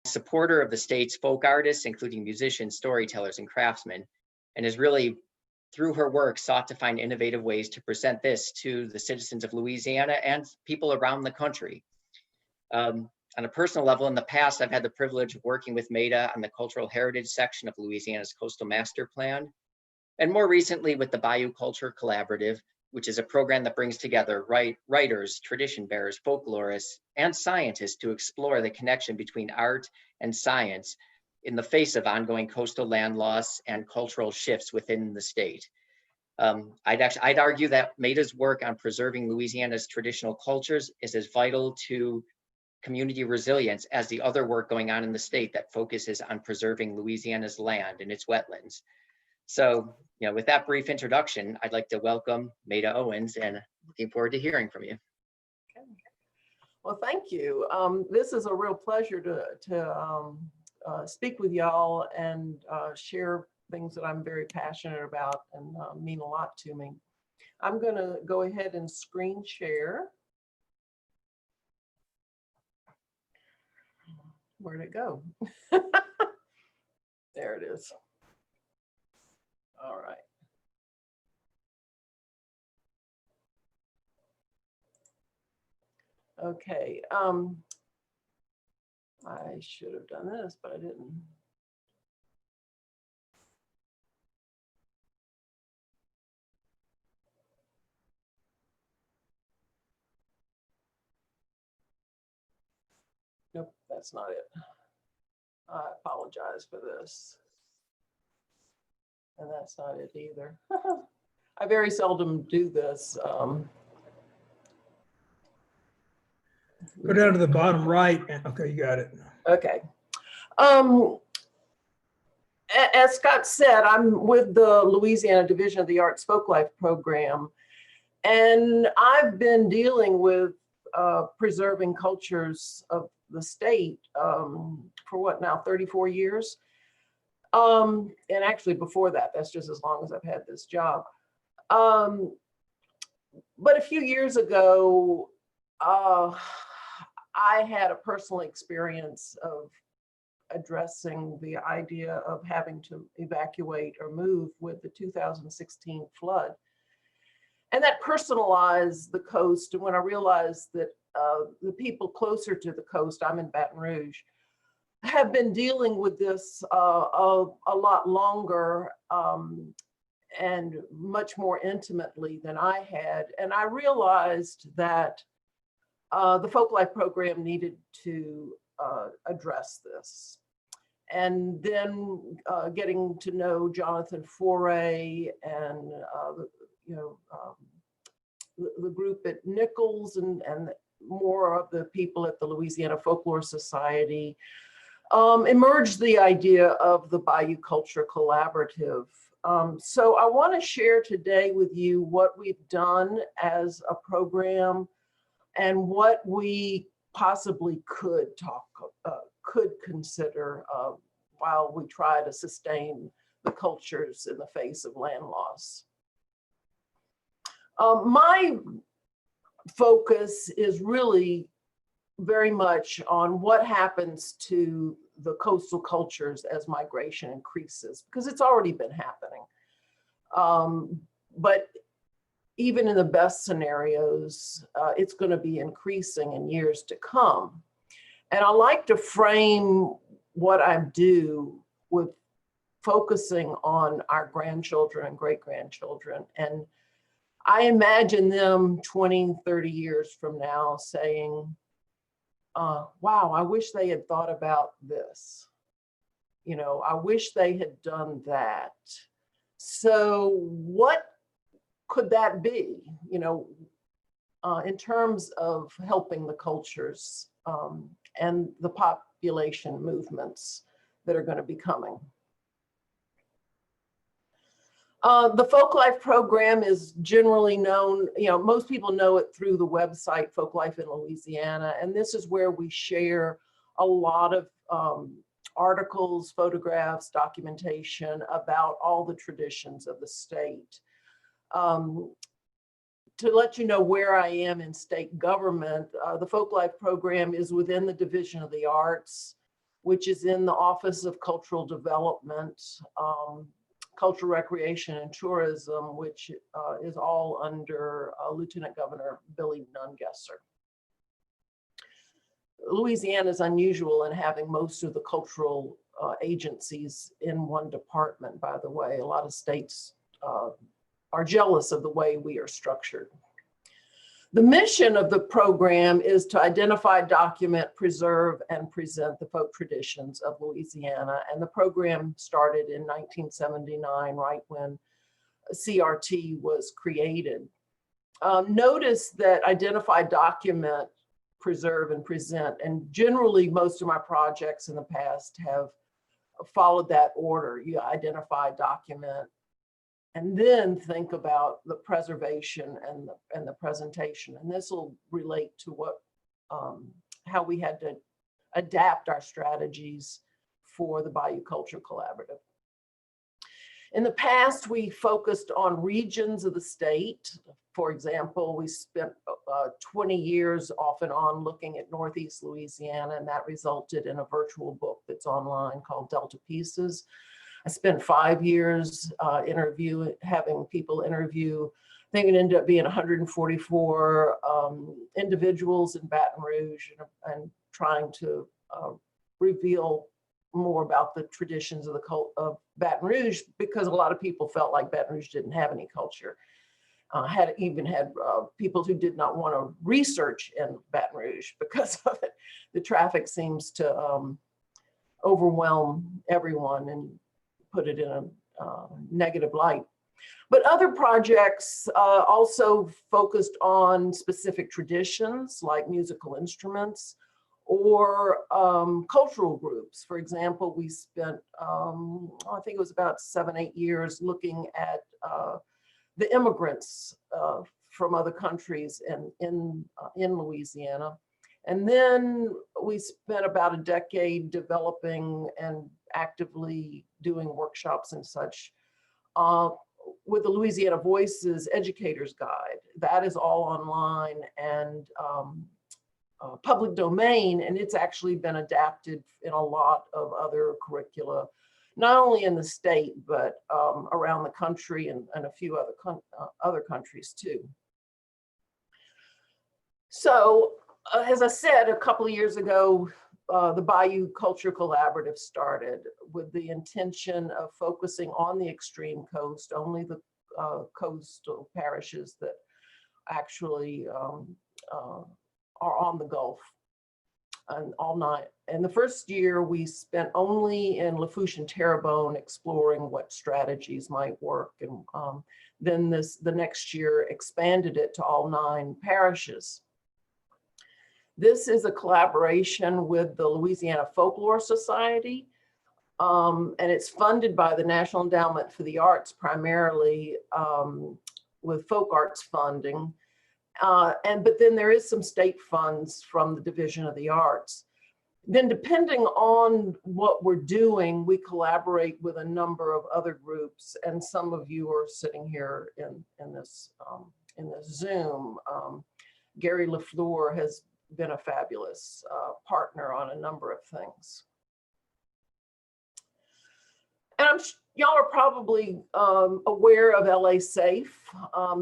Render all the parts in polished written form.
supporter of the state's folk artists, including musicians, storytellers, and craftsmen, and has really, through her work, sought to find innovative ways to present this to the citizens of Louisiana and people around the country. On a personal level, in the past, I've had the privilege of working with Maida on the cultural heritage section of Louisiana's Coastal Master Plan, and more recently with the Bayou Culture Collaborative, which is a program that brings together writers, tradition bearers, folklorists, and scientists to explore the connection between art and science in the face of ongoing coastal land loss and cultural shifts within the state. I'd argue that Maida's work on preserving Louisiana's traditional cultures is as vital to community resilience as the other work going on in the state that focuses on preserving Louisiana's land and its wetlands. So, with that brief introduction, I'd like to welcome Maida Owens, and looking forward to hearing from you. Okay. Well, thank you. This is a real pleasure to speak with y'all and share things that I'm very passionate about and mean a lot to me. I'm going to go ahead and screen share. Where'd it go? There it is. All right. Okay. I should have done this, but I didn't. Nope, that's not it. I apologize for this. And that's not it either. I very seldom do this. Go down to the bottom right. Okay, you got it. Okay. As Scott said, I'm with the Louisiana Division of the Arts Folklife Program, and I've been dealing with preserving cultures of the state for what now, 34 years? And actually before that, that's just as long as I've had this job. But a few years ago, I had a personal experience of addressing the idea of having to evacuate or move with the 2016 flood. And that personalized the coast. And when I realized that the people closer to the coast, I'm in Baton Rouge, have been dealing with this a lot longer and much more intimately than I had. And I realized that the Folklife program needed to address this. And then getting to know Jonathan Foray and the group at Nichols and more of the people at the Louisiana Folklore Society, emerged the idea of the Bayou Culture Collaborative. So I want to share today with you what we've done as a program and what we possibly could consider while we try to sustain the cultures in the face of land loss. My focus is really very much on what happens to the coastal cultures as migration increases, because it's already been happening. But even in the best scenarios, it's going to be increasing in years to come. And I like to frame what I do with focusing on our grandchildren and great-grandchildren. And I imagine them 20, 30 years from now saying, wow, I wish they had thought about this. I wish they had done that. So what could that be, in terms of helping the cultures and the population movements that are going to be coming? The Folklife program is generally known, most people know it through the website Folklife in Louisiana, and this is where we share a lot of articles, photographs, documentation about all the traditions of the state. To let you know where I am in state government, the Folklife program is within the Division of the Arts. which is in the Office of Cultural Development, Cultural Recreation and Tourism, which is all under Lieutenant Governor Billy Nungesser. Louisiana is unusual in having most of the cultural agencies in one department, by the way. A lot of states are jealous of the way we are structured. The mission of the program is to identify, document, preserve, and present the folk traditions of Louisiana. And the program started in 1979, right when CRT was created. Notice that identify, document, preserve, and present, and generally most of my projects in the past have followed that order. You identify, document, and then think about the preservation and the presentation. And this will relate to what how we had to adapt our strategies for the Bayou Culture Collaborative. In the past, we focused on regions of the state. For example, we spent 20 years off and on looking at Northeast Louisiana, and that resulted in a virtual book that's online called Delta Pieces. I spent 5 years having people interview. I think it ended up being 144 individuals in Baton Rouge, and trying to reveal more about the traditions of of Baton Rouge, because a lot of people felt like Baton Rouge didn't have any culture. Had people who did not want to research in Baton Rouge because of it. The traffic seems to overwhelm everyone and put it in a negative light. But other projects also focused on specific traditions like musical instruments or cultural groups. For example, we spent, I think it was about 7, 8 years looking at the immigrants from other countries in Louisiana. And then we spent about a decade developing and actively doing workshops and such with the Louisiana Voices Educator's Guide. That is all online and public domain, and it's actually been adapted in a lot of other curricula, not only in the state, but around the country and a few other countries too. So, as I said, a couple of years ago, the Bayou Culture Collaborative started with the intention of focusing on the extreme coast, only the coastal parishes that actually are on the Gulf, and all 9. And the first year we spent only in Lafourche and Terrebonne exploring what strategies might work. And then the next year expanded it to all 9 parishes. This is a collaboration with the Louisiana Folklore Society, and it's funded by the National Endowment for the Arts, primarily with folk arts funding. But then there is some state funds from the Division of the Arts. Then depending on what we're doing, we collaborate with a number of other groups, and some of you are sitting here in this Zoom. Gary LaFleur has been a fabulous partner on a number of things. And y'all are probably aware of LA Safe.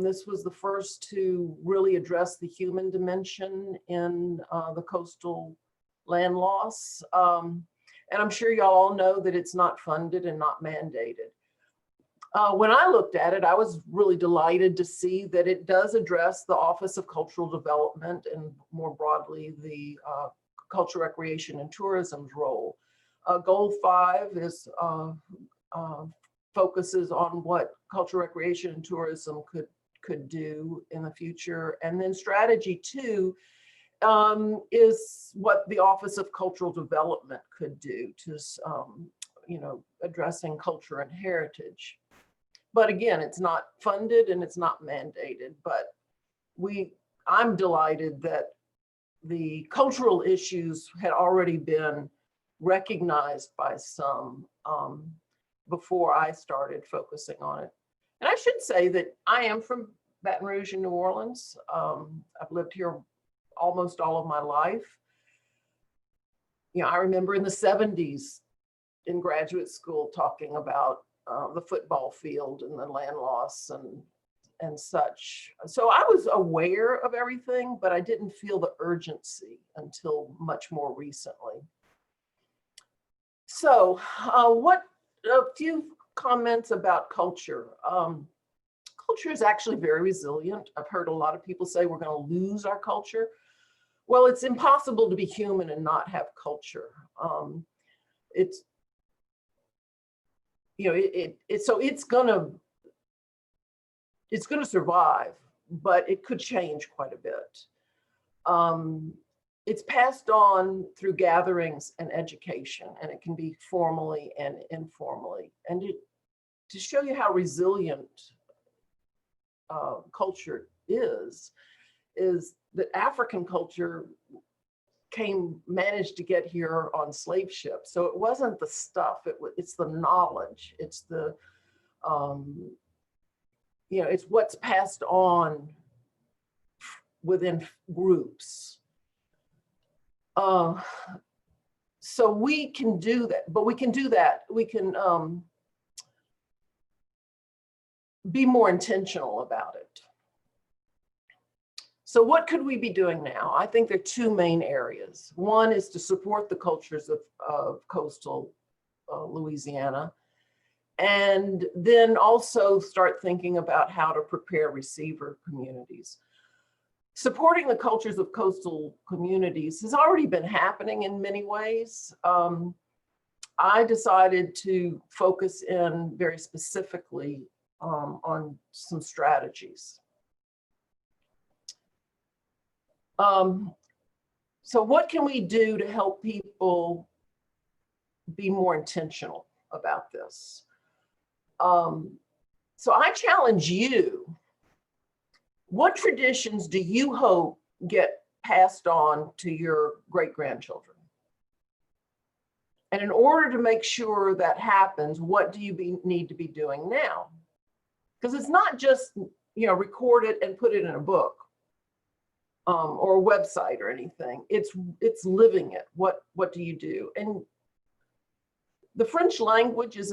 This was the first to really address the human dimension in the coastal land loss. And I'm sure y'all all know that it's not funded and not mandated. When I looked at it, I was really delighted to see that it does address the Office of Cultural Development and more broadly the Culture, Recreation, and Tourism's role. Goal 5 is focuses on what culture, recreation, and tourism could do in the future. And then strategy 2 is what the Office of Cultural Development could do to, addressing culture and heritage. But again, it's not funded and it's not mandated, but I'm delighted that the cultural issues had already been recognized by some before I started focusing on it. And I should say that I am from Baton Rouge in New Orleans. I've lived here almost all of my life. I remember in the 70s in graduate school talking about the football field and the land loss and such. So I was aware of everything, but I didn't feel the urgency until much more recently. So a few comments about culture. Culture is actually very resilient. I've heard a lot of people say we're going to lose our culture. Well, it's impossible to be human and not have culture. It's gonna survive, but it could change quite a bit. It's passed on through gatherings and education, and it can be formally and informally. And to show you how resilient culture is that African culture managed to get here on slave ships. So it wasn't the stuff, it's the knowledge, it's the, it's what's passed on within groups. So we can do that, but we can be more intentional about it. So what could we be doing now? I think there are two main areas. One is to support the cultures of coastal Louisiana, and then also start thinking about how to prepare receiver communities. Supporting the cultures of coastal communities has already been happening in many ways. I decided to focus in very specifically on some strategies. So what can we do to help people be more intentional about this? So I challenge you, what traditions do you hope get passed on to your great-grandchildren? And in order to make sure that happens, what do you need to be doing now? Because it's not just, record it and put it in a book. Or a website or anything. It's living it. What do you do? And the French language is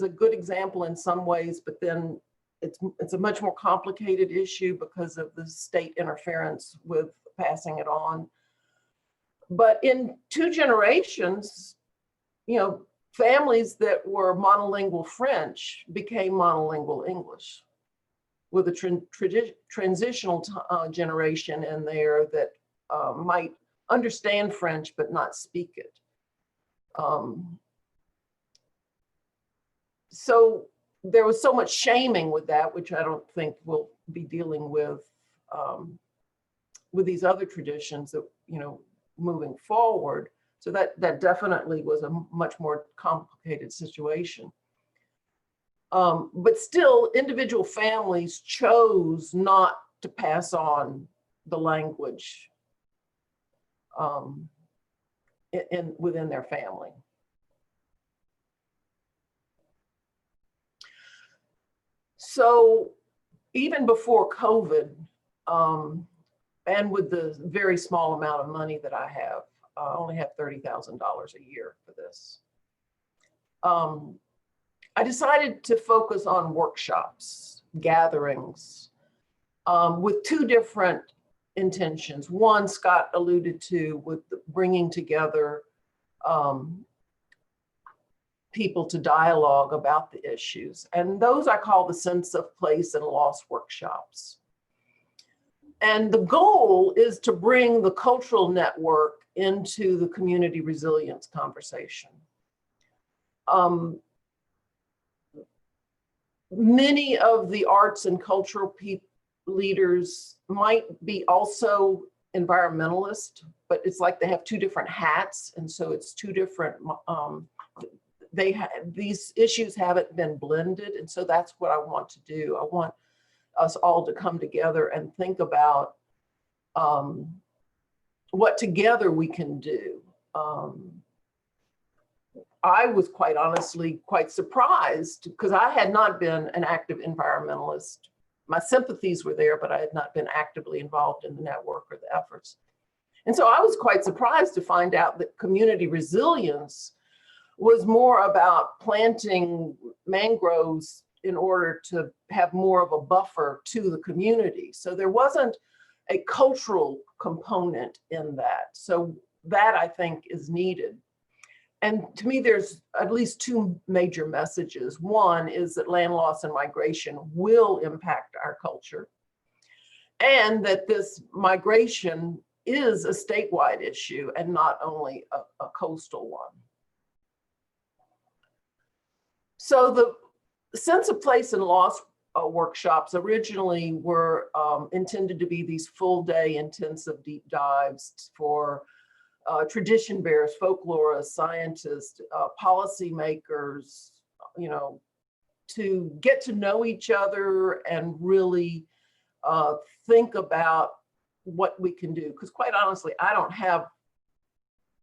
a good example in some ways, but then it's a much more complicated issue because of the state interference with passing it on. But in 2 generations, families that were monolingual French became monolingual English, with a transitional generation in there that might understand French but not speak it. So there was so much shaming with that, which I don't think we'll be dealing with these other traditions that, moving forward. So that definitely was a much more complicated situation. But still, individual families chose not to pass on the language within their family. So even before COVID, and with the very small amount of money that I have, I only have $30,000 a year for this. I decided to focus on workshops, gatherings, with 2 different intentions. One, Scott alluded to, with bringing together people to dialogue about the issues. And those I call the sense of place and loss workshops. And the goal is to bring the cultural network into the community resilience conversation. Many of the arts and cultural leaders might be also environmentalists, but it's like they have 2 different hats. And so it's 2 different, these issues haven't been blended. And so that's what I want to do. I want us all to come together and think about what together we can do. I was quite honestly quite surprised because I had not been an active environmentalist. My sympathies were there, but I had not been actively involved in the network or the efforts. And so I was quite surprised to find out that community resilience was more about planting mangroves in order to have more of a buffer to the community. So there wasn't a cultural component in that. So that, I think, is needed. And to me, there's at least two major messages. One is that land loss and migration will impact our culture, and that this migration is a statewide issue and not only a coastal one. So the sense of place and loss workshops originally were intended to be these full-day intensive deep dives for tradition bearers, folklorists, scientists, policymakers, you know, to get to know each other and really think about what we can do. Because quite honestly, I don't have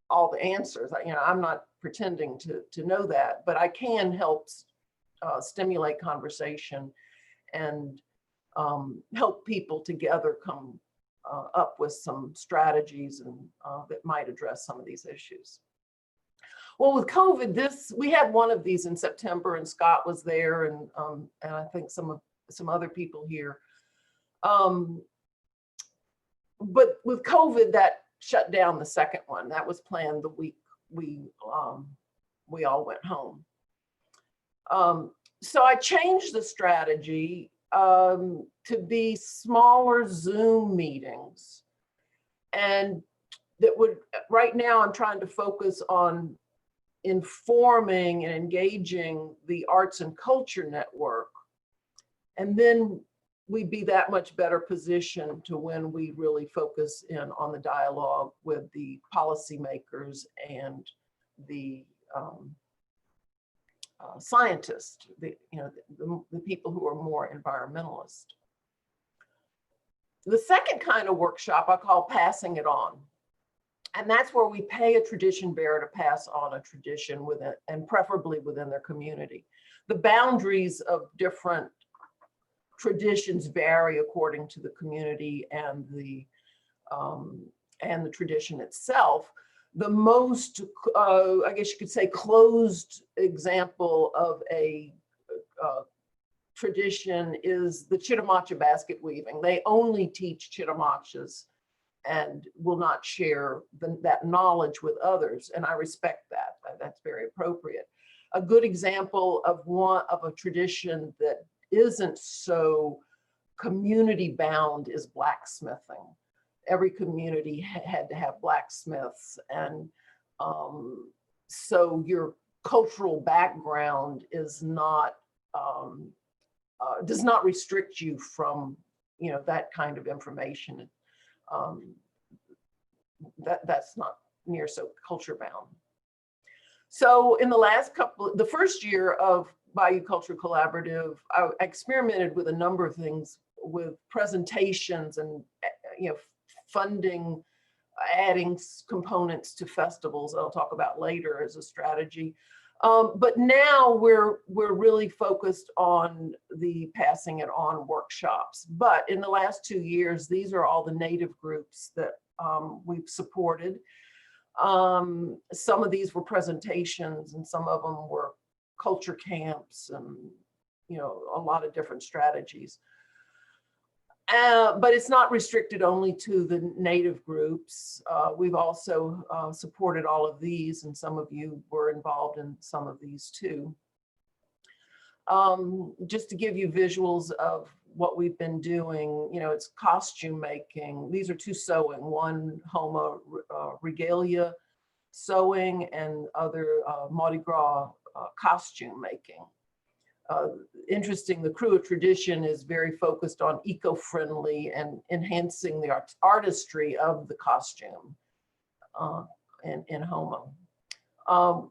all the answers. You know, I'm not pretending to know that, but I can help stimulate conversation and help people together come up with some strategies and that might address some of these issues. Well, with COVID, we had one of these in September, and Scott was there, and I think some other people here. But with COVID, that shut down the second one. That was planned the week we all went home. So I changed the strategy to be smaller Zoom meetings, and that would, right now I'm trying to focus on informing and engaging the Arts and Culture Network, and then we'd be that much better positioned to when we really focus in on the dialogue with the policymakers and the scientists, the people who are more environmentalist. The second kind of workshop I call passing it on. And that's where we pay a tradition bearer to pass on a tradition within, and preferably within their community. The boundaries of different traditions vary according to the community and the tradition itself. The most, I guess you could say, closed example of a tradition is the Chitimacha basket weaving. They only teach Chitimachas and will not share that knowledge with others. And I respect that. That's very appropriate. A good example of a tradition that isn't so community bound is blacksmithing. Every community had to have blacksmiths, and so your cultural background is not does not restrict you from that kind of information. That's not near so culture bound. So in the first year of Bayou Culture Collaborative, I experimented with a number of things, with presentations and funding, adding components to festivals that I'll talk about later as a strategy. But now we're really focused on the passing it on workshops. But in the last 2 years, these are all the Native groups that we've supported. Some of these were presentations, and some of them were culture camps, and a lot of different strategies. But it's not restricted only to the Native groups. We've also supported all of these, and some of you were involved in some of these too. Just to give you visuals of what we've been doing, it's costume making. These are two sewing, one Homa regalia sewing and other Mardi Gras costume making. Interesting, the Crew of Tradition is very focused on eco-friendly and enhancing the artistry of the costume in Homa.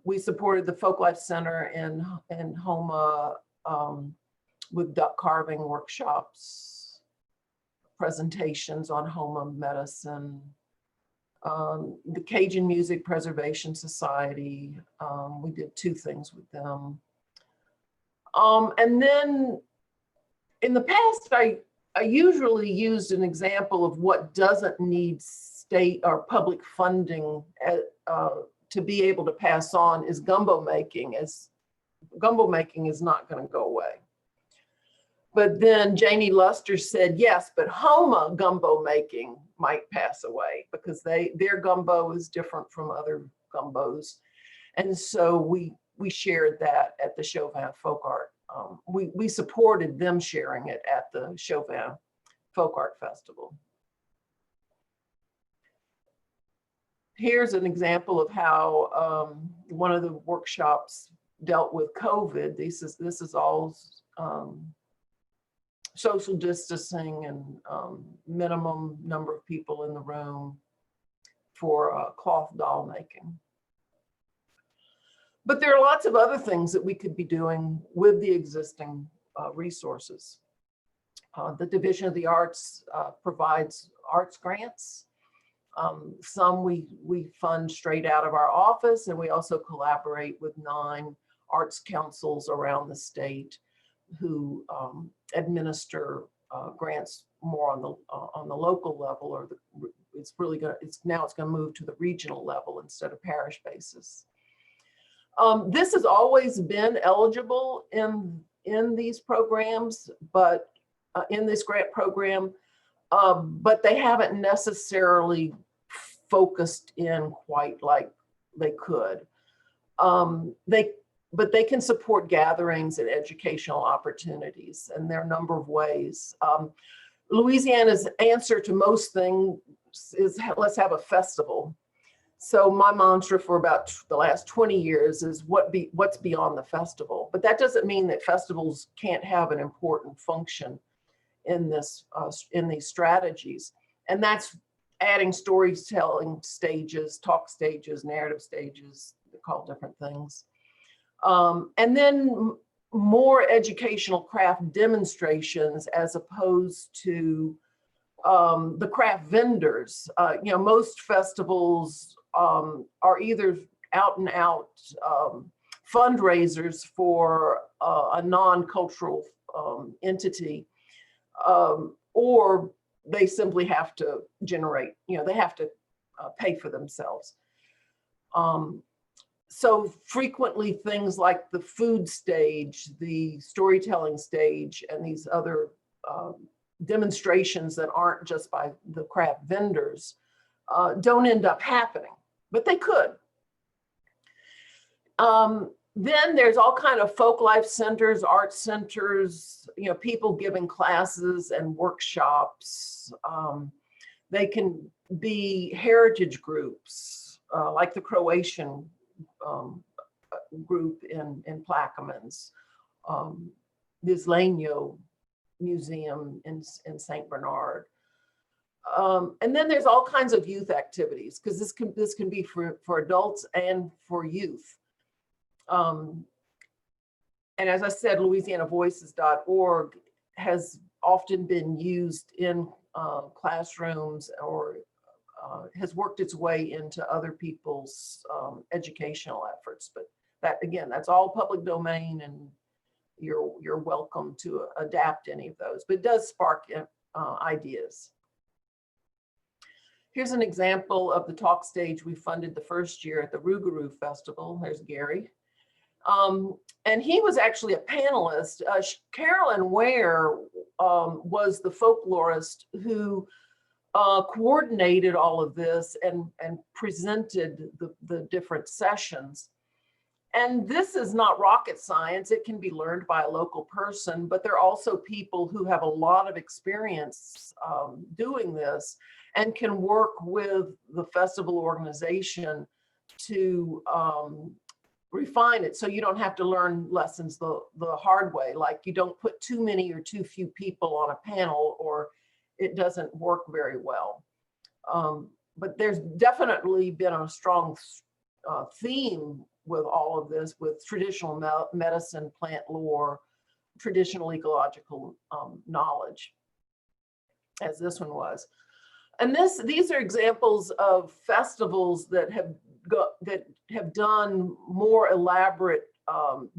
We supported the Folklife Center in Homa with duck carving workshops, presentations on Homa medicine, the Cajun Music Preservation Society. We did 2 things with them. And then in the past, I usually used an example of what doesn't need state or public funding to be able to pass on is gumbo making, as gumbo making is not going to go away. But then Janie Luster said, yes, but Homa gumbo making might pass away because their gumbo is different from other gumbos. And so we shared that at the Chauvin Folk Art. We supported them sharing it at the Chauvin Folk Art Festival. Here's an example of how one of the workshops dealt with COVID. This is all social distancing and minimum number of people in the room for cloth doll making. But there are lots of other things that we could be doing with the existing resources. The Division of the Arts provides arts grants. Some we fund straight out of our office, and we also collaborate with 9 arts councils around the state who administer grants more on the local level, or it's now going to move to the regional level instead of parish basis. This has always been eligible in these programs, but in this grant program, but they haven't necessarily focused in quite like they could. But they can support gatherings and educational opportunities, and there are a number of ways. Louisiana's answer to most things is let's have a festival. So my mantra for about the last 20 years is what's beyond the festival. But that doesn't mean that festivals can't have an important function in these strategies. And that's adding storytelling stages, talk stages, narrative stages, they're called different things. And then more educational craft demonstrations as opposed to the craft vendors. Most festivals are either out and out fundraisers for a non-cultural entity, or they simply have to generate, they have to pay for themselves. So frequently things like the food stage, the storytelling stage, and these other demonstrations that aren't just by the craft vendors don't end up happening, but they could. Then there's all kind of folk life centers, art centers, people giving classes and workshops. They can be heritage groups, like the Croatian group in Plaquemines, Mislenio Museum in St. Bernard. And then there's all kinds of youth activities, because this can be for adults and for youth. And as I said, LouisianaVoices.org has often been used in classrooms, or has worked its way into other people's educational efforts. But that, again, that's all public domain, and you're welcome to adapt any of those, but it does spark ideas. Here's an example of the talk stage we funded the first year at the Rougarou Festival. There's Gary. And he was actually a panelist. Carolyn Ware was the folklorist who coordinated all of this and presented the different sessions. And this is not rocket science. It can be learned by a local person, but there are also people who have a lot of experience doing this and can work with the festival organization to refine it, so you don't have to learn lessons the hard way. Like, you don't put too many or too few people on a panel, or it doesn't work very well. But there's definitely been a strong theme with all of this, with traditional medicine, plant lore, traditional ecological knowledge, as this one was. And these are examples of festivals that have done more elaborate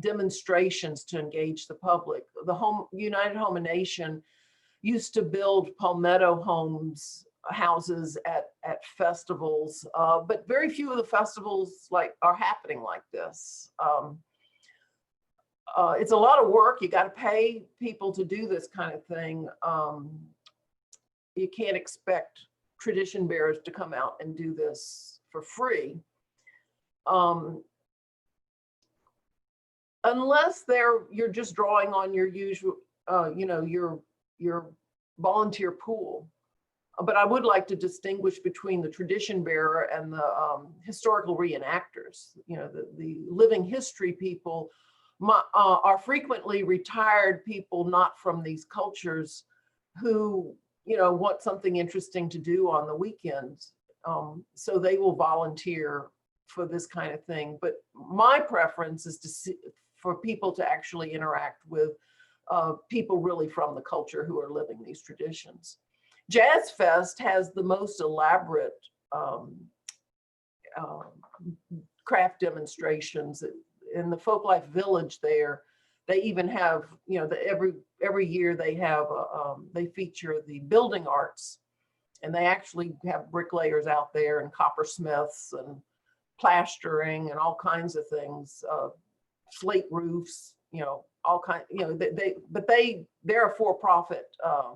demonstrations to engage the public. The United Home and Nation used to build palmetto homes houses at festivals, but very few of the festivals are happening like this. It's a lot of work. You got to pay people to do this kind of thing. You can't expect tradition bearers to come out and do this for free. Unless you're just drawing on your usual, your volunteer pool. But I would like to distinguish between the tradition bearer and the historical reenactors. The living history people are frequently retired people not from these cultures who, want something interesting to do on the weekends. So they will volunteer for this kind of thing. But my preference is for people to actually interact with people really from the culture who are living these traditions. Jazz Fest has the most elaborate craft demonstrations. In the Folklife Village there, they even have, every year they have, they feature the building arts, and they actually have bricklayers out there and coppersmiths and plastering and all kinds of things, slate roofs, all kinds, they're a for-profit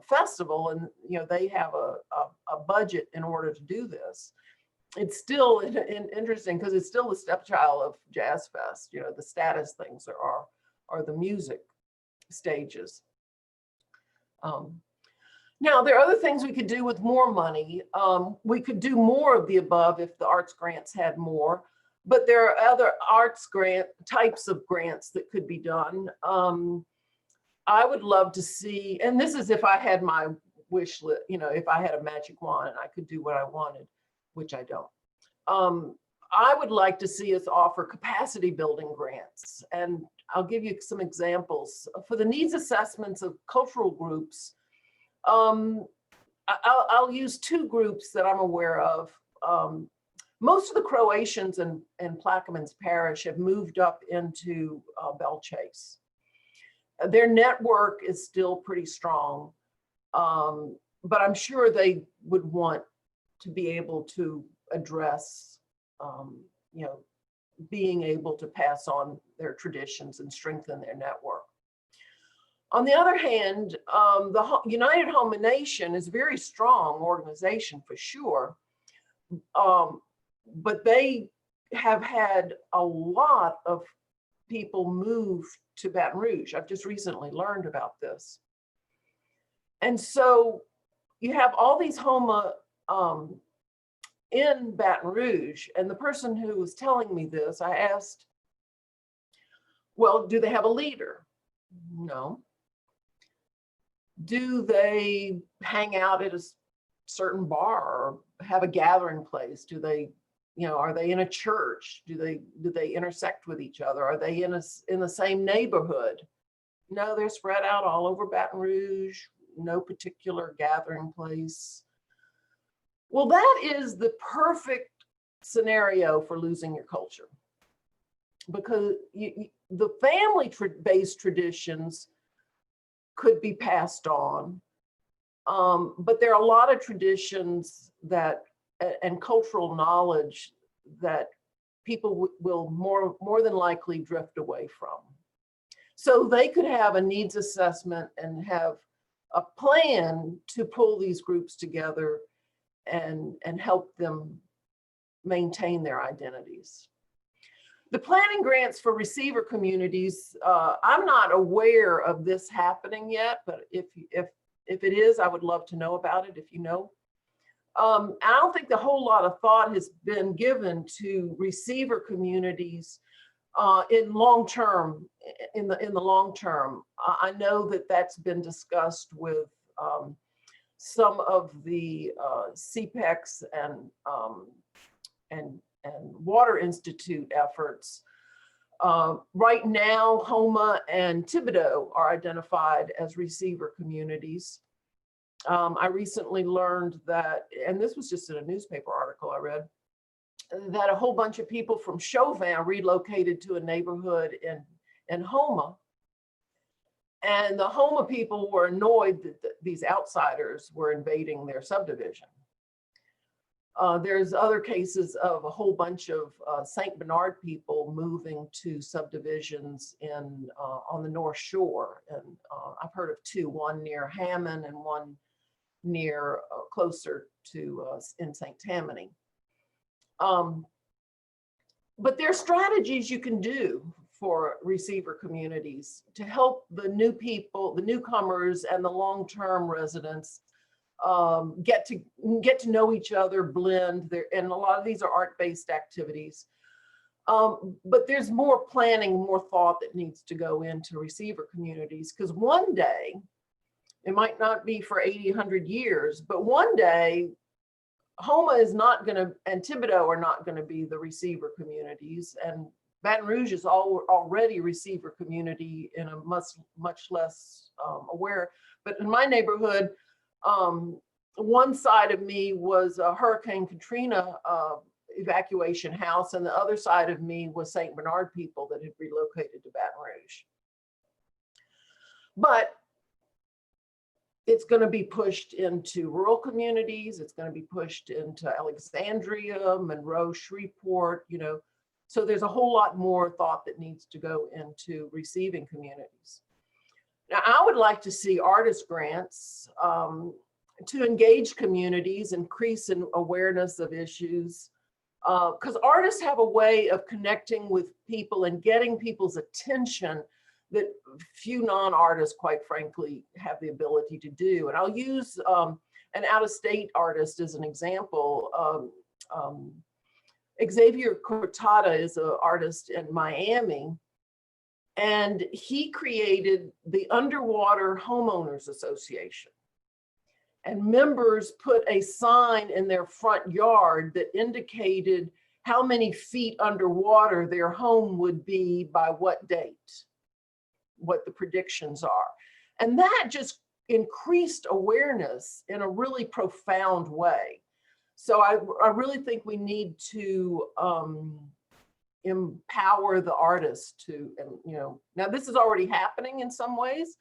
festival, and they have a budget in order to do this. It's still interesting because it's still the stepchild of Jazz Fest. The status things are the music stages. Now, there are other things we could do with more money. We could do more of the above if the arts grants had more. But there are other arts types of grants that could be done. I would love to see, and this is if I had my wish list, if I had a magic wand and I could do what I wanted, which I don't. I would like to see us offer capacity building grants. And I'll give you some examples. For the needs assessments of cultural groups, I'll use two groups that I'm aware of. Most of the Croatians in Plaquemines Parish have moved up into Belle Chase. Their network is still pretty strong, but I'm sure they would want to be able to address, being able to pass on their traditions and strengthen their network. On the other hand, the United Home and Nation is a very strong organization for sure. But they have had a lot of people move to Baton Rouge. I've just recently learned about this. And so you have all these HOMA in Baton Rouge. And the person who was telling me this, I asked, well, do they have a leader? No. Do they hang out at a certain bar or have a gathering place? Do they, are they in a church? Do they intersect with each other? Are they in the same neighborhood? No, they're spread out all over Baton Rouge, no particular gathering place. Well, that is the perfect scenario for losing your culture, because the family-based traditions could be passed on, but there are a lot of traditions and cultural knowledge that people will more than likely drift away from. So they could have a needs assessment and have a plan to pull these groups together and help them maintain their identities. The planning grants for receiver communities, I'm not aware of this happening yet, but if it is, I would love to know about it if you know. I don't think the whole lot of thought has been given to receiver communities in the long term. I know that that's been discussed with some of the CPECs and Water Institute efforts. Right now, Homa and Thibodeau are identified as receiver communities. I recently learned that, and this was just in a newspaper article I read, that a whole bunch of people from Chauvin relocated to a neighborhood in Homa. And the Homa people were annoyed that these outsiders were invading their subdivision. There's other cases of a whole bunch of St. Bernard people moving to subdivisions in on the North Shore. And I've heard of two, one near Hammond and one near closer to in St. Tammany. But there are strategies you can do for receiver communities to help the new people, the newcomers and the long-term residents get to know each other, blend there. And a lot of these are art-based activities. But there's more planning, more thought that needs to go into receiver communities, because one day, it might not be for 80, 100 years, but one day, Houma is not going to, and Thibodaux are not going to be the receiver communities. And Baton Rouge is already a receiver community in a much less aware. But in my neighborhood, one side of me was a Hurricane Katrina evacuation house, and the other side of me was St. Bernard people that had relocated to Baton Rouge. But it's going to be pushed into rural communities. It's going to be pushed into Alexandria, Monroe, Shreveport, you know. So there's a whole lot more thought that needs to go into receiving communities. Now, I would like to see artist grants to engage communities, increase in awareness of issues, because artists have a way of connecting with people and getting people's attention that few non-artists, quite frankly, have the ability to do. And I'll use an out-of-state artist as an example. Xavier Cortada is an artist in Miami, and he created the Underwater Homeowners Association. And members put a sign in their front yard that indicated how many feet underwater their home would be by what date, what the predictions are. And that just increased awareness in a really profound way. So I really think we need to empower the artists to, you know, now this is already happening in some ways.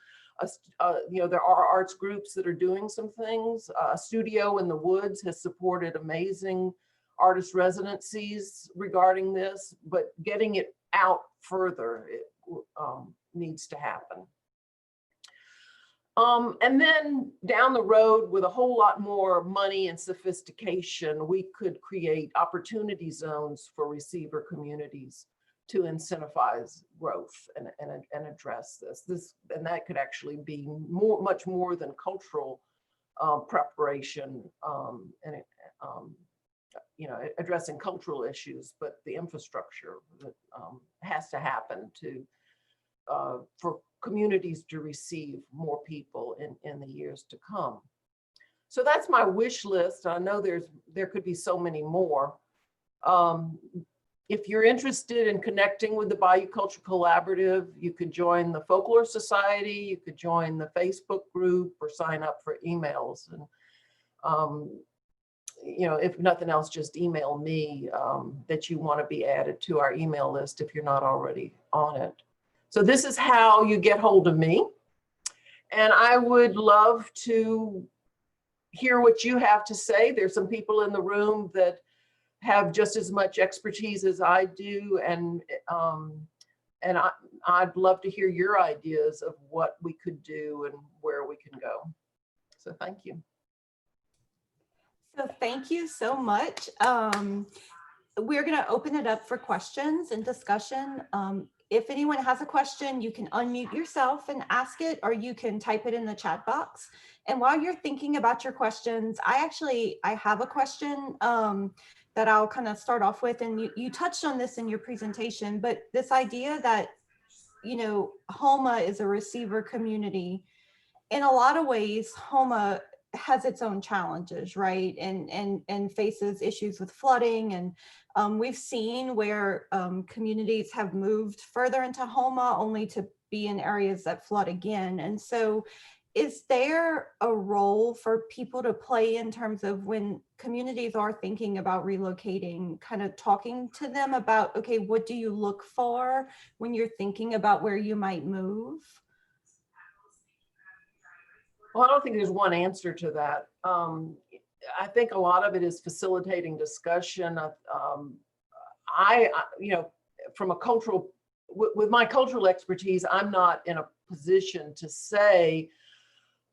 You know, there are arts groups that are doing some things. A studio in the woods has supported amazing artist residencies regarding this, but getting it out further, it needs to happen. And then down the road, with a whole lot more money and sophistication, we could create opportunity zones for receiver communities to incentivize growth and address this. And that could actually be much more than cultural preparation and you know, addressing cultural issues, but the infrastructure that has to happen to for communities to receive more people in the years to come. So that's my wish list. I know there could be so many more. If you're interested in connecting with the Bayou Culture Collaborative, you could join the Folklore Society, you could join the Facebook group, or sign up for emails. And you know, if nothing else, just email me that you want to be added to our email list if you're not already on it. So this is how you get hold of me. And I would love to hear what you have to say. There's some people in the room that have just as much expertise as I do. And I'd love to hear your ideas of what we could do and where we can go. So thank you. So thank you so much. We're going to open it up for questions and discussion. If anyone has a question, you can unmute yourself and ask it, or you can type it in the chat box. And while you're thinking about your questions, I have a question that I'll kind of start off with. And you touched on this in your presentation, but this idea that, you know, Houma is a receiver community. In a lot of ways, Houma has its own challenges, right? And faces issues with flooding. And we've seen where communities have moved further into Houma only to be in areas that flood again. And so is there a role for people to play in terms of when communities are thinking about relocating, kind of talking to them about, okay, what do you look for when you're thinking about where you might move? Well, I don't think there's one answer to that. I think a lot of it is facilitating discussion. You know, from a cultural, with my cultural expertise, I'm not in a position to say,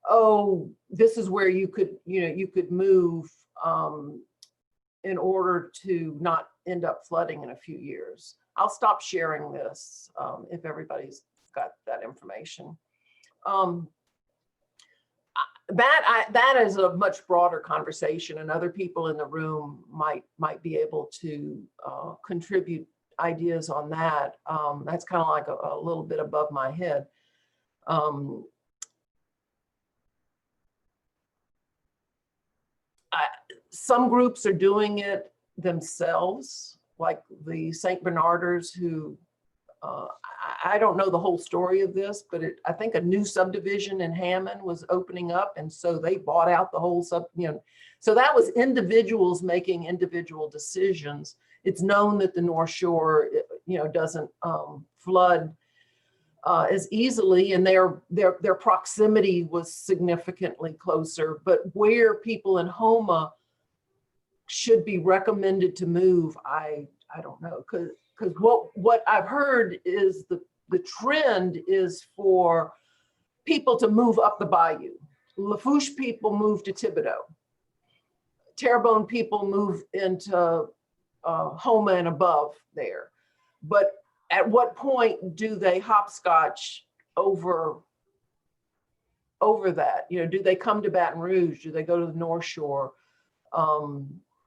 oh, this is where you could, you know, you could move in order to not end up flooding in a few years. I'll stop sharing this if everybody's got that information. That is a much broader conversation, and other people in the room might be able to contribute ideas on that. That's kind of like a little bit above my head. Some groups are doing it themselves, like the St. Bernarders, who I don't know the whole story of this, but I think a new subdivision in Hammond was opening up, and so they bought out the whole so that was individuals making individual decisions. It's known that the North Shore, you know, doesn't flood as easily, and their proximity was significantly closer. But where people in Houma should be recommended to move, I don't know, because what I've heard is the trend is for people to move up the bayou. Lafourche people move to Thibodaux. Terrebonne people move into Houma and above there. But at what point do they hopscotch over that? You know, do they come to Baton Rouge? Do they go to the North Shore?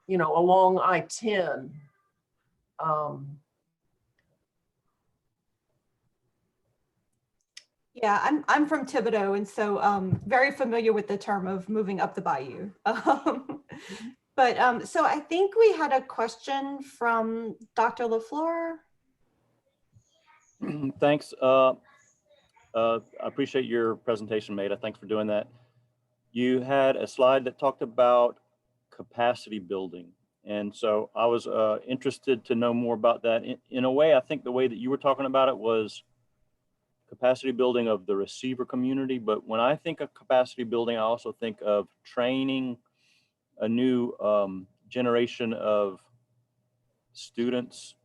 You know, along I-10. Yeah, I'm from Thibodaux, and so very familiar with the term of moving up the bayou. But so I think we had a question from Dr. LaFleur. Thanks. I appreciate your presentation, Maida. Thanks for doing that. You had a slide that talked about capacity building. And so I was interested to know more about that. In a way, I think the way that you were talking about it was capacity building of the receiver community. But when I think of capacity building, I also think of training a new generation of students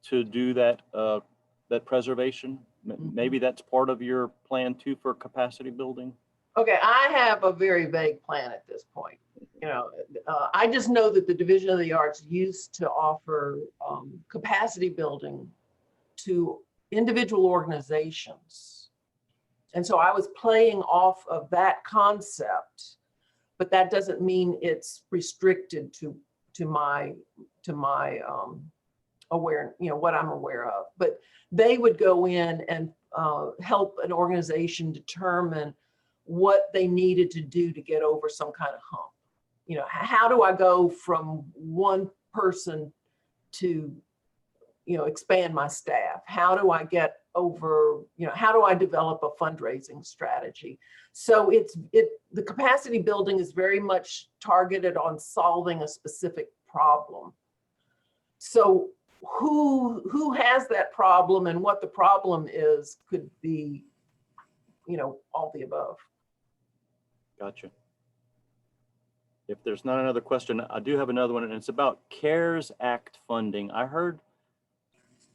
to do that that preservation. Maybe that's part of your plan too for capacity building. Okay, I have a very vague plan at this point. You know, I just know that the Division of the Arts used to offer capacity building to individual organizations. And so I was playing off of that concept, but that doesn't mean it's restricted to my aware, you know, what I'm aware of. But they would go in and help an organization determine what they needed to do to get over some kind of hump. You know, how do I go from one person to, you know, expand my staff? How do I get over, you know, how do I develop a fundraising strategy? So the capacity building is very much targeted on solving a specific problem. So who has that problem and what the problem is could be, you know, all the above. Gotcha. If there's not another question, I do have another one, and it's about CARES Act funding. I heard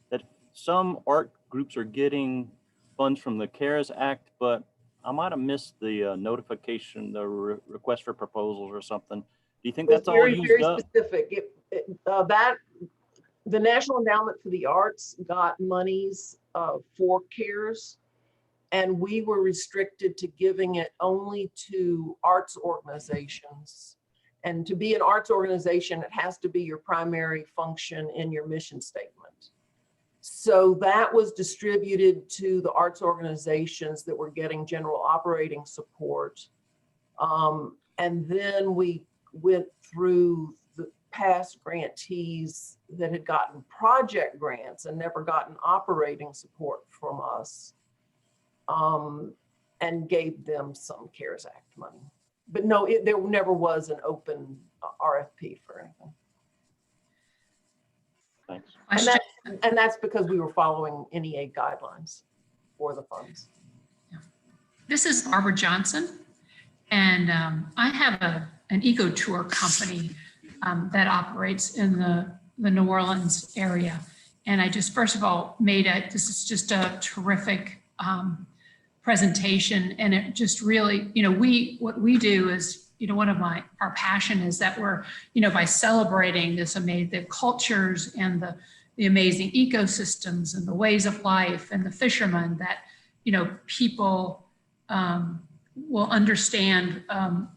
that some art groups are getting funds from the CARES Act, but I might have missed the notification, the request for proposals or something. Do you think that's all used very up? specific. The National Endowment for the Arts got monies for CARES, and we were restricted to giving it only to arts organizations. And to be an arts organization, it has to be your primary function in your mission statement. So that was distributed to the arts organizations that were getting general operating support. And then we went through the past grantees that had gotten project grants and never gotten operating support from us, and gave them some CARES Act money. But no, there never was an open RFP for anything. Thanks. And that's because we were following NEA guidelines for the funds. This is Barbara Johnson, and I have an eco tour company that operates in the New Orleans area. And I just, first of all, this is just a terrific presentation. And it just really, what we do is, one of our passion is that we're, by celebrating the cultures and the amazing ecosystems and the ways of life and the fishermen, that, people will understand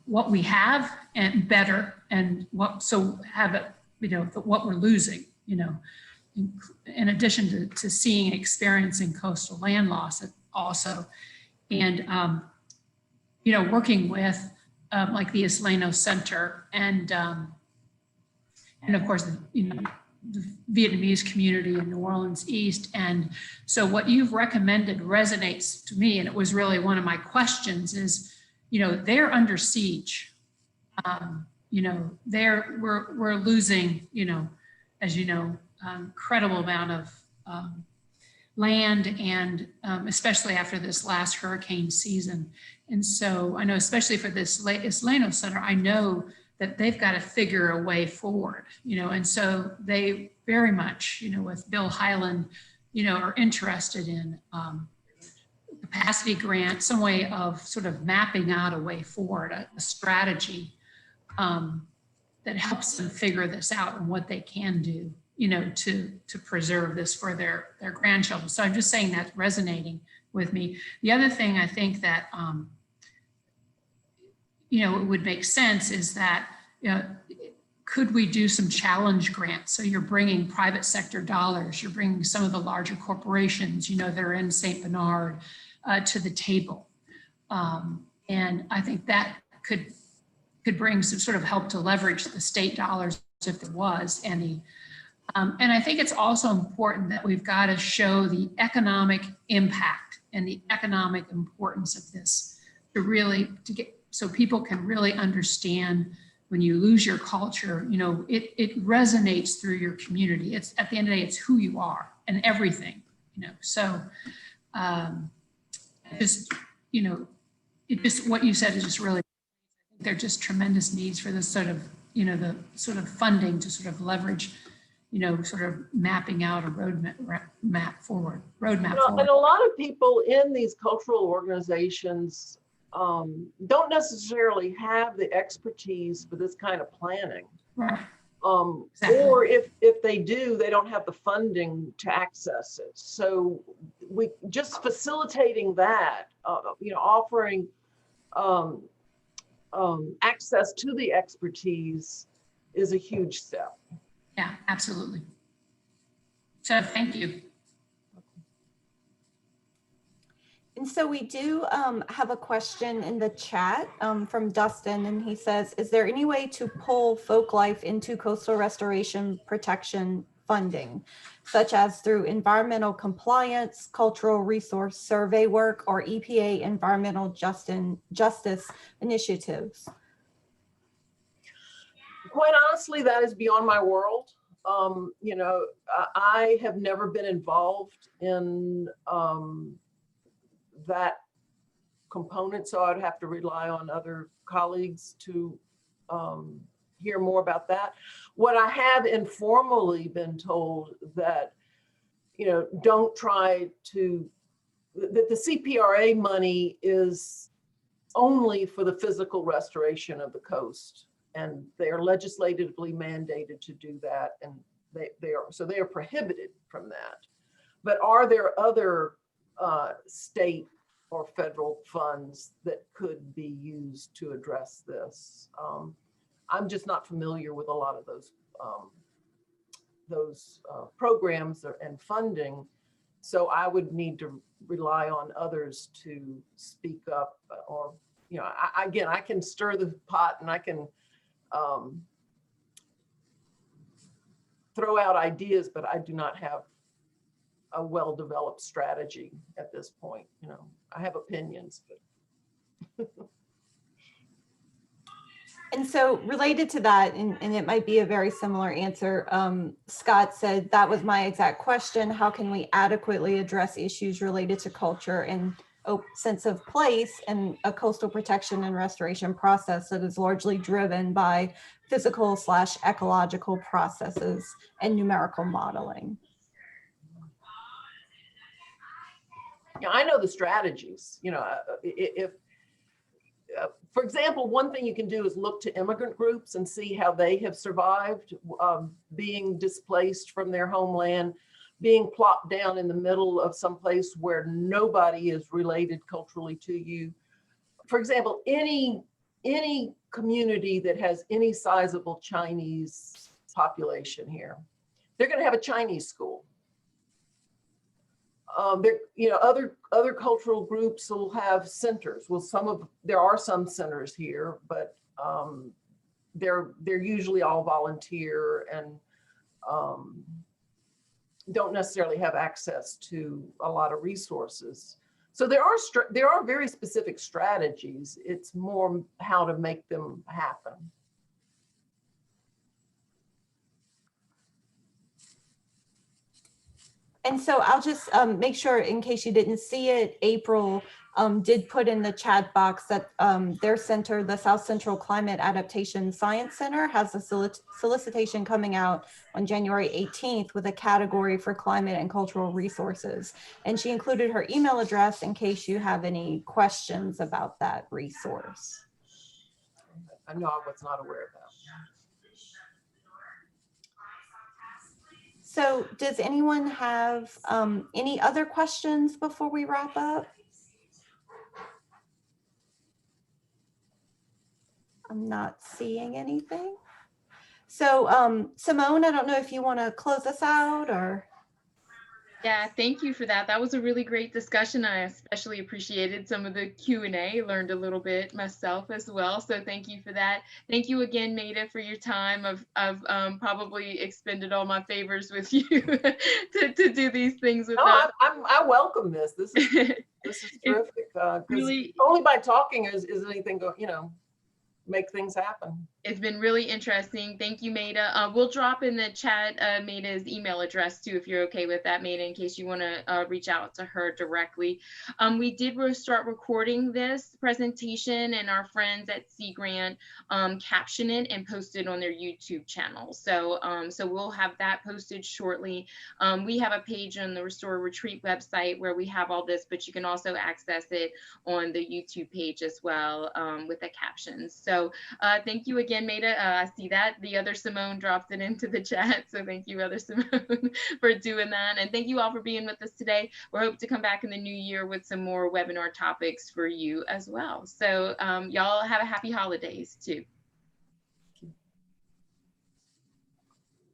what we have and better, and what we're losing, in addition to seeing and experiencing coastal land loss also. And, working with like the Isleno Center and of course, the Vietnamese community in New Orleans East. And so what you've recommended resonates to me. And it was really one of my questions is, they're under siege. We're losing, as incredible amount of land, and especially after this last hurricane season. And so I know, especially for this Isleno Center, I know that they've got to figure a way forward, and so they very much, with Bill Highland, are interested in capacity grant, some way of sort of mapping out a way forward, a strategy that helps them figure this out and what they can do, to preserve this for their grandchildren. So I'm just saying that's resonating with me. The other thing I think that, it would make sense is that, could we do some challenge grants? So you're bringing private sector dollars, you're bringing some of the larger corporations, that are in St. Bernard to the table. And I think that could bring some sort of help to leverage the state dollars if there was any. And I think it's also important that we've got to show the economic impact and the economic importance of this to get, so people can really understand when you lose your culture, it resonates through your community. It's, at the end of the day, it's who you are and everything, So what you said is just really, they're just tremendous needs for this sort of, the sort of funding to sort of leverage, sort of mapping out a roadmap forward. And a lot of people in these cultural organizations don't necessarily have the expertise for this kind of planning. Right. Exactly. Or if they do, they don't have the funding to access it. So we just facilitating that, offering access to the expertise is a huge step. Yeah, absolutely. So thank you. And so we do have a question in the chat from Dustin, and he says, is there any way to pull folk life into coastal restoration protection funding, such as through environmental compliance, cultural resource survey work, or EPA environmental justice initiatives? Quite honestly, that is beyond my world. I have never been involved in that component, so I'd have to rely on other colleagues to hear more about that. What I have informally been told that, don't try to, that the CPRA money is only for the physical restoration of the coast, and they are legislatively mandated to do that, and they are prohibited from that. But are there other state or federal funds that could be used to address this? I'm just not familiar with a lot of those programs and funding, so I would need to rely on others to speak up, or again, I can stir the pot and I can throw out ideas, but I do not have a well-developed strategy at this point. I have opinions, but. And so related to that, and it might be a very similar answer, Scott said, that was my exact question. How can we adequately address issues related to culture and sense of place and a coastal protection and restoration process that is largely driven by physical/ecological processes and numerical modeling. Yeah, I know the strategies, you know, if for example, one thing you can do is look to immigrant groups and see how they have survived being displaced from their homeland, being plopped down in the middle of some place where nobody is related culturally to you. For example, any community that has any sizable Chinese population here, they're going to have a Chinese school. You know, other cultural groups will have centers. Well, there are some centers here, but they're usually all volunteer and don't necessarily have access to a lot of resources. So there are very specific strategies. It's more how to make them happen. And so I'll just make sure, in case you didn't see it, April did put in the chat box that their center, the South Central Climate Adaptation Science Center, has a solicitation coming out on January 18th with a category for climate and cultural resources. And she included her email address in case you have any questions about that resource. I know I was not aware of that. So does anyone have any other questions before we wrap up? I'm not seeing anything. So Simone, I don't know if you want to close us out or. Yeah, thank you for that. That was a really great discussion. I especially appreciated some of the Q&A, learned a little bit myself as well. So thank you for that. Thank you again, Maida, for your time. I've probably expended all my favors with you to do these things with us. I welcome this. This is terrific. Really, only by talking is anything go, you know, make things happen. It's been really interesting. Thank you, Maida. We'll drop in the chat Maida's email address too, if you're okay with that, Maida, in case you want to reach out to her directly. We did start recording this presentation, and our friends at Sea Grant caption it and post it on their YouTube channel. So, so we'll have that posted shortly. We have a page on the Restore Retreat website where we have all this, but you can also access it on the YouTube page as well with the captions. So thank you again, Maida. I see that the other Simone dropped it into the chat. So thank you, other Simone, for doing that. And thank you all for being with us today. We hope to come back in the new year with some more webinar topics for you as well. So y'all have a happy holidays too.